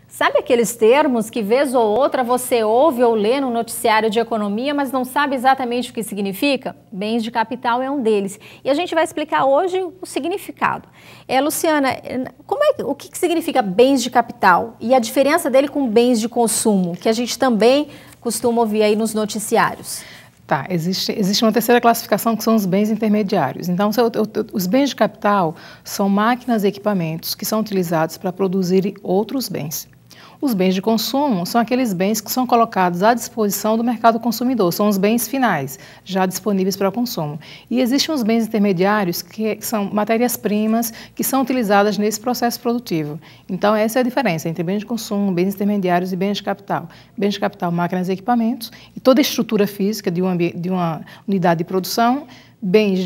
Sabe aqueles termos que vez ou outra você ouve ou lê no noticiário de economia, mas não sabe exatamente o que significa? Bens de capital é um deles. E a gente vai explicar hoje o significado. Luciana, o que significa bens de capital e a diferença dele com bens de consumo, que a gente também costuma ouvir aí nos noticiários? Tá, existe uma terceira classificação que são os bens intermediários. Então, os bens de capital são máquinas e equipamentos que são utilizados para produzir outros bens. Os bens de consumo são aqueles bens que são colocados à disposição do mercado consumidor, são os bens finais, já disponíveis para o consumo. E existem os bens intermediários, que são matérias-primas que são utilizadas nesse processo produtivo. Então, essa é a diferença entre bens de consumo, bens intermediários e bens de capital. Bens de capital, máquinas e equipamentos, e toda a estrutura física de uma unidade de produção, bens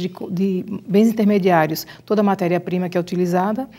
intermediários, toda a matéria-prima que é utilizada,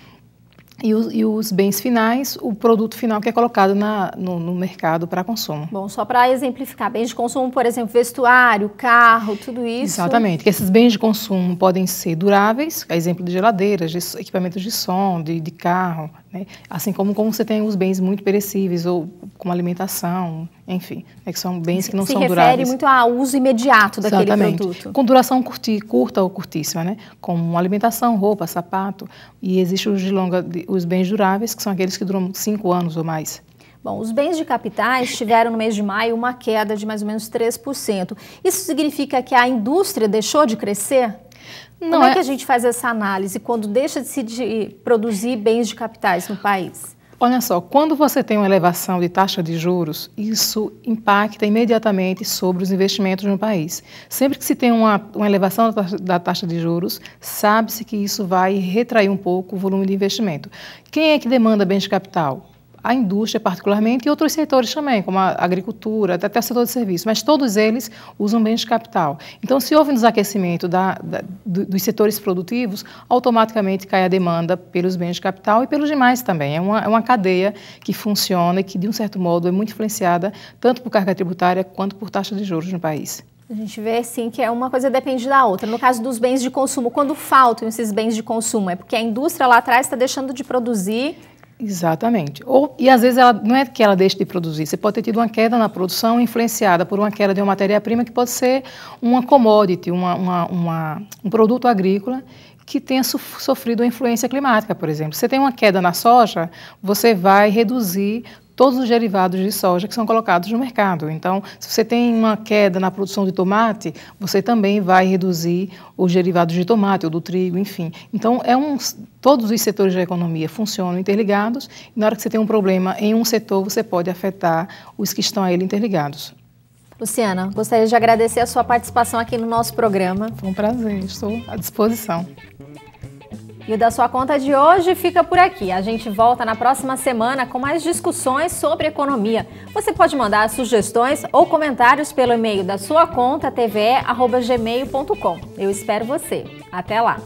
e os bens finais, o produto final que é colocado no mercado para consumo. Bom, só para exemplificar, bens de consumo, por exemplo, vestuário, carro, tudo isso. Exatamente, que esses bens de consumo podem ser duráveis, exemplo de geladeiras, de equipamentos de som, de carro, né? Assim como você tem os bens muito perecíveis, ou como alimentação, enfim, que são bens que não são duráveis. Se refere muito ao uso imediato daquele Exatamente. Produto. Com duração curta ou curtíssima, né? Como alimentação, roupa, sapato, e existem os bens duráveis, que são aqueles que duram 5 anos ou mais. Bom, os bens de capitais tiveram no mês de maio uma queda de mais ou menos 3%. Isso significa que a indústria deixou de crescer? Como é que a gente faz essa análise quando deixa de se produzir bens de capitais no país? Olha só, quando você tem uma elevação de taxa de juros, isso impacta imediatamente sobre os investimentos no país. Sempre que se tem uma elevação da taxa de juros, sabe-se que isso vai retrair um pouco o volume de investimento. Quem é que demanda bens de capital? A indústria, particularmente, e outros setores também, como a agricultura, até o setor de serviços, mas todos eles usam bens de capital. Então, se houve um desaquecimento dos setores produtivos, automaticamente cai a demanda pelos bens de capital e pelos demais também. É uma cadeia que funciona e que, de um certo modo, é muito influenciada tanto por carga tributária quanto por taxa de juros no país. A gente vê, sim, que uma coisa depende da outra. No caso dos bens de consumo, quando faltam esses bens de consumo, é porque a indústria lá atrás está deixando de produzir. Exatamente. E às vezes não é que ela deixe de produzir, você pode ter tido uma queda na produção influenciada por uma queda de uma matéria-prima que pode ser uma commodity, um produto agrícola que tenha sofrido uma influência climática, por exemplo. Se você tem uma queda na soja, você vai reduzir todos os derivados de soja que são colocados no mercado. Então, se você tem uma queda na produção de tomate, você também vai reduzir os derivados de tomate ou do trigo, enfim. Então, todos os setores da economia funcionam interligados e na hora que você tem um problema em um setor, você pode afetar os que estão a ele interligados. Luciana, gostaria de agradecer a sua participação aqui no nosso programa. Foi um prazer, estou à disposição. E o Da Sua Conta de hoje fica por aqui. A gente volta na próxima semana com mais discussões sobre economia. Você pode mandar sugestões ou comentários pelo e-mail da sua conta tve@gmail.com. Eu espero você. Até lá!